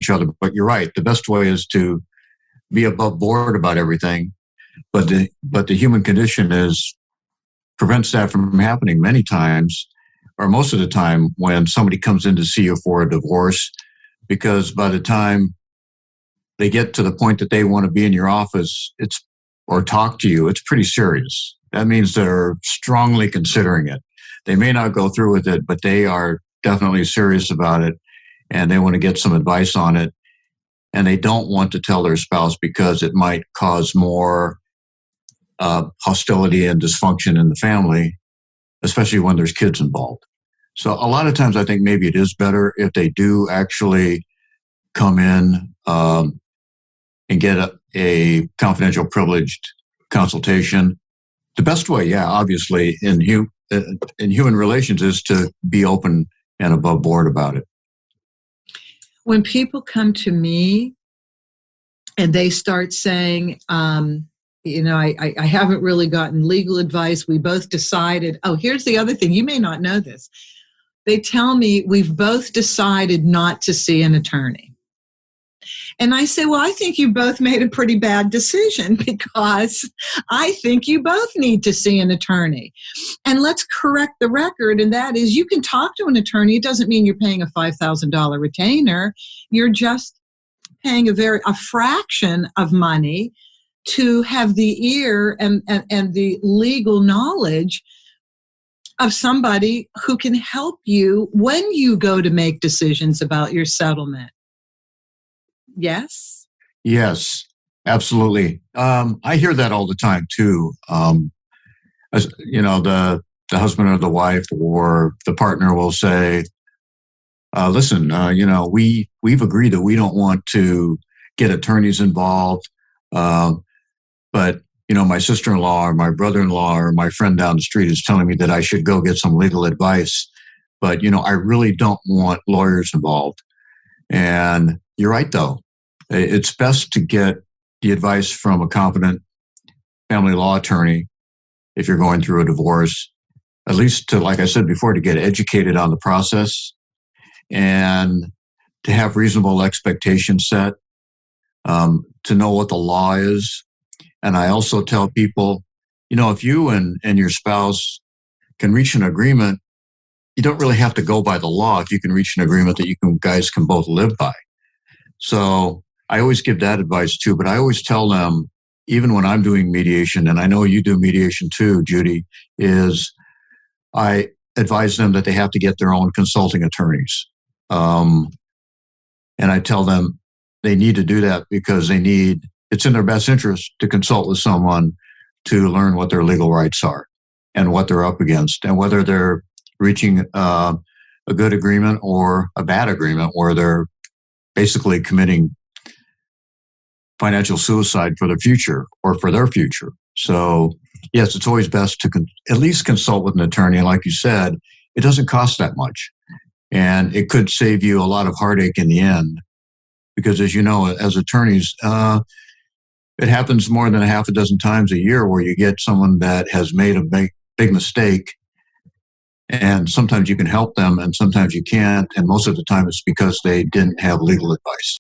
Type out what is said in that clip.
each other. But you're right. The best way is to be above board about everything. But the human condition prevents that from happening many times, or most of the time, when somebody comes in to see you for a divorce, because by the time they get to the point that they want to be in your office, or talk to you, it's pretty serious. That means they're strongly considering it. They may not go through with it, but they are definitely serious about it, and they want to get some advice on it. And they don't want to tell their spouse because it might cause more hostility and dysfunction in the family, especially when there's kids involved. So a lot of times I think maybe it is better if they do actually come in and get a confidential, privileged consultation. The best way, obviously, in human relations is to be open and above board about it. When people come to me and they start saying, I haven't really gotten legal advice. We both decided, here's the other thing. You may not know this. They tell me we've both decided not to see an attorney. And I say, well, I think you both made a pretty bad decision, because I think you both need to see an attorney. And let's correct the record. And that is, you can talk to an attorney. It doesn't mean you're paying a $5,000 retainer. You're just paying a fraction of money to have the ear and the legal knowledge of somebody who can help you when you go to make decisions about your settlement. Yes? Yes, absolutely. I hear that all the time too. As, the husband or the wife or the partner will say, listen, we've agreed that we don't want to get attorneys involved. But my sister-in-law or my brother-in-law or my friend down the street is telling me that I should go get some legal advice. But, I really don't want lawyers involved. And you're right, though. It's best to get the advice from a competent family law attorney if you're going through a divorce, at least to, like I said before, to get educated on the process and to have reasonable expectations set, to know what the law is. And I also tell people, if you and your spouse can reach an agreement, you don't really have to go by the law if you can reach an agreement that you guys can both live by. So I always give that advice too, but I always tell them, even when I'm doing mediation, and I know you do mediation too, Judy, is I advise them that they have to get their own consulting attorneys. And I tell them they need to do that because it's in their best interest to consult with someone to learn what their legal rights are and what they're up against and whether they're reaching a good agreement or a bad agreement where they're basically committing financial suicide for the future or for their future. So yes, it's always best to at least consult with an attorney. And like you said, it doesn't cost that much. And it could save you a lot of heartache in the end. Because as you know, as attorneys, it happens more than a half a dozen times a year where you get someone that has made a big mistake. And sometimes you can help them and sometimes you can't. And most of the time it's because they didn't have legal advice.